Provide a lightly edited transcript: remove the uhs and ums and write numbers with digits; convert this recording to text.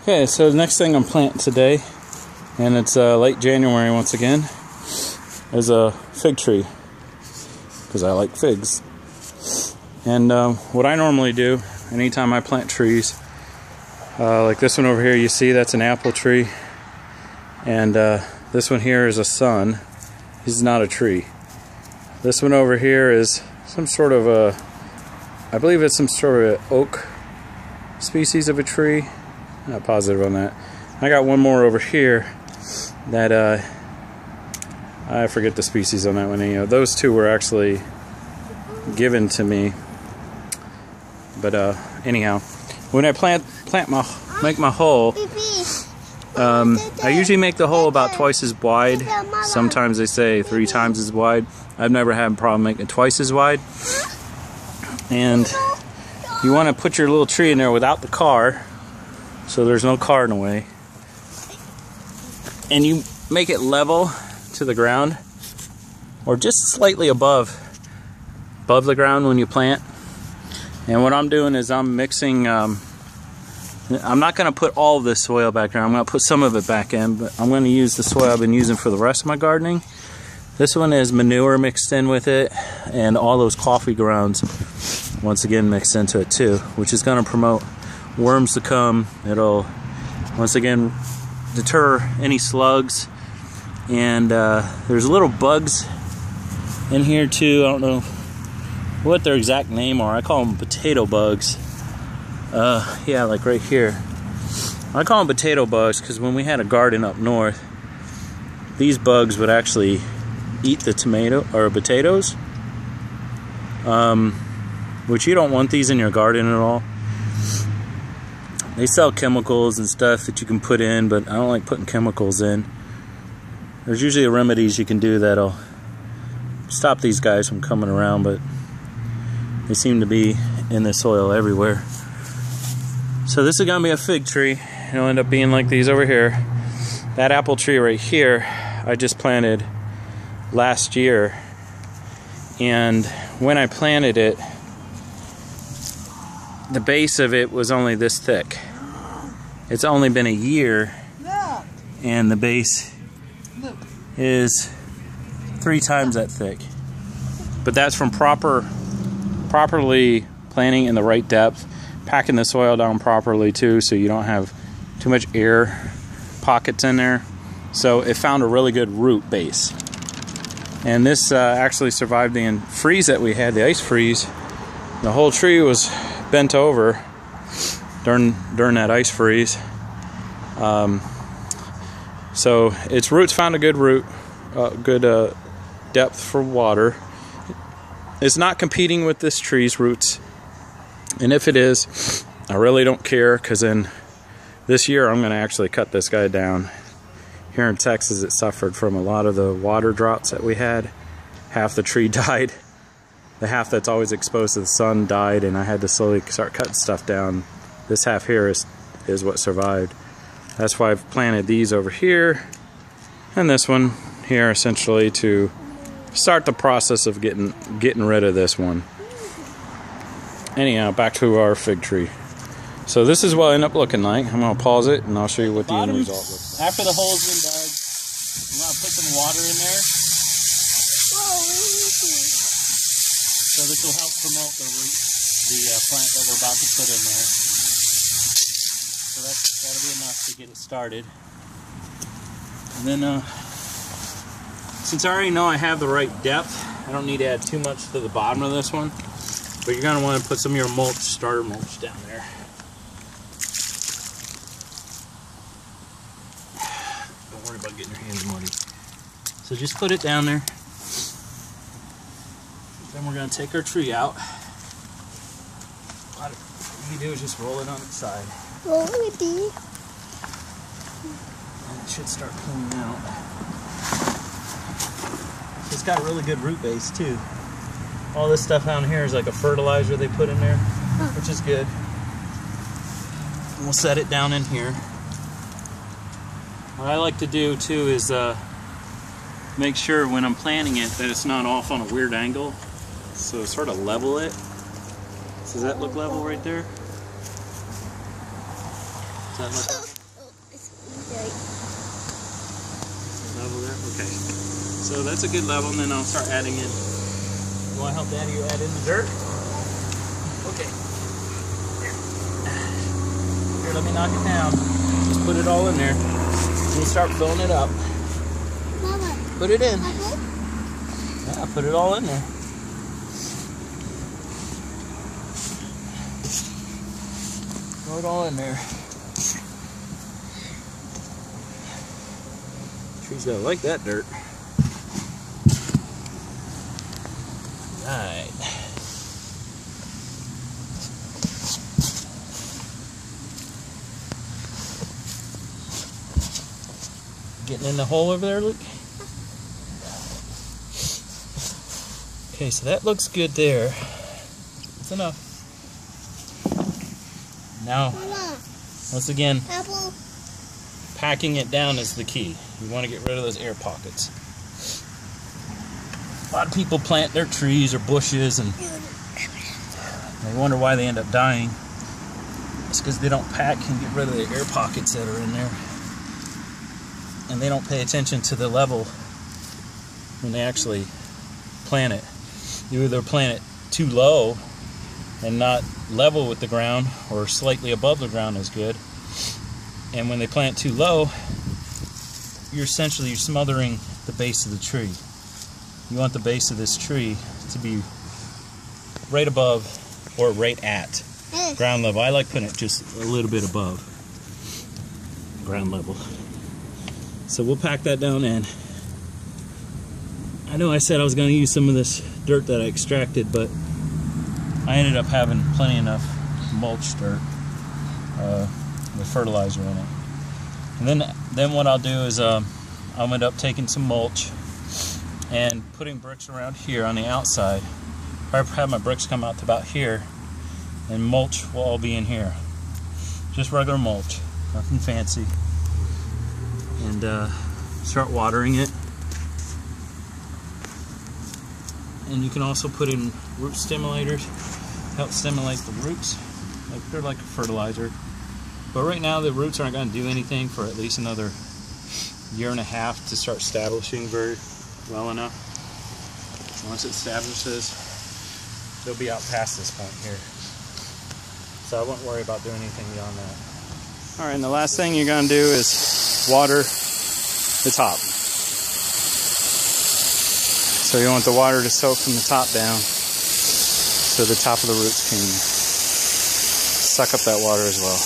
Okay, so the next thing I'm planting today, and it's late January once again, is a fig tree, because I like figs. And what I normally do, anytime I plant trees, like this one over here, you see that's an apple tree, and this one here is a sun. He's not a tree. This one over here is some sort of a, I believe it's some sort of oak species of a tree. Not positive on that. I got one more over here that I forget the species on that one. You know, those two were actually given to me. But anyhow, when I make my hole, I usually make the hole about twice as wide. Sometimes they say 3 times as wide. I've never had a problem making it twice as wide. And you want to put your little tree in there without the car, so there's no car in the way. And you make it level to the ground, or just slightly above the ground when you plant. And what I'm doing is I'm mixing, I'm not going to put all of this soil back there. I'm going to put some of it back in, but I'm going to use the soil I've been using for the rest of my gardening. This one is manure mixed in with it, and all those coffee grounds once again mixed into it too, which is going to promote worms to come. It'll once again deter any slugs, and there's little bugs in here too. I don't know what their exact name are. I call them potato bugs. Yeah, like right here. I call them potato bugs because when we had a garden up north, these bugs would actually eat the tomato or potatoes, which you don't want these in your garden at all. They sell chemicals and stuff that you can put in, but I don't like putting chemicals in. There's usually remedies you can do that'll stop these guys from coming around, but they seem to be in the soil everywhere. So this is going to be a fig tree. It'll end up being like these over here. That apple tree right here, I just planted last year. And when I planted it, the base of it was only this thick. It's only been a year, and the base is 3 times that thick. But that's from properly planting in the right depth, packing the soil down properly too, so you don't have too much air pockets in there. So it found a really good root base. And this actually survived the freeze that we had, the ice freeze. The whole tree was bent over during that ice freeze. So its roots found a good root, good depth for water. It's not competing with this tree's roots, and if it is, I really don't care, because then this year I'm going to actually cut this guy down. Here in Texas, it suffered from a lot of the water droughts that we had. Half the tree died. The half that's always exposed to the sun died, and I had to slowly start cutting stuff down. This half here is what survived. That's why I've planted these over here, and this one here, essentially to start the process of getting rid of this one. Anyhow, back to our fig tree. So this is what it ended up looking like. I'm going to pause it and I'll show you what the end result looks like. After the hole's been dug, I'm going to put some water in there. So this will help promote the plant that we're about to put in there. So that'll be enough to get it started. And then since I already know I have the right depth, I don't need to add too much to the bottom of this one. But you're going to want to put some of your mulch, starter mulch, down there. Don't worry about getting your hands muddy. So just put it down there. Then we're going to take our tree out. What you do is just roll it on its side. Roll it, and it should start pulling out. It's got a really good root base too. All this stuff down here is like a fertilizer they put in there, which is good. And we'll set it down in here. What I like to do too is make sure when I'm planting it that it's not off on a weird angle. So sort of level it. Does that look level right there? Does that look Level there? Okay. So that's a good level, and then I'll start adding in. You want to help Daddy add in the dirt? Okay. Here, let me knock it down. Just put it all in there. And you start filling it up. Mama. Put it in. Okay. Yeah, put it all in there. Throw it all in there. Trees don't like that dirt. Right. Getting in the hole over there, Luke? Okay, so that looks good there. That's enough. Now, Mama. once again, Apple. packing it down is the key. You want to get rid of those air pockets. A lot of people plant their trees or bushes and they wonder why they end up dying. It's because they don't pack and get rid of the air pockets that are in there. And they don't pay attention to the level when they actually plant it. You either plant it too low and not level with the ground, or slightly above the ground is good. And when they plant too low, you're smothering the base of the tree. You want the base of this tree to be right above or right at ground level. I like putting it just a little bit above ground level. So we'll pack that down in. I know I said I was going to use some of this dirt that I extracted, but I ended up having plenty enough mulch dirt with fertilizer in it. And then what I'll do is I'll end up taking some mulch and putting bricks around here on the outside. I have my bricks come out to about here, and mulch will all be in here. Just regular mulch, nothing fancy. And start watering it. And you can also put in root stimulators, help stimulate the roots. They're like a fertilizer. But right now the roots aren't going to do anything for at least another year and a half to start establishing very well enough. Once it establishes, they'll be out past this point here. So I won't worry about doing anything beyond that. Alright, and the last thing you're going to do is water the top. So you want the water to soak from the top down so the top of the roots can suck up that water as well.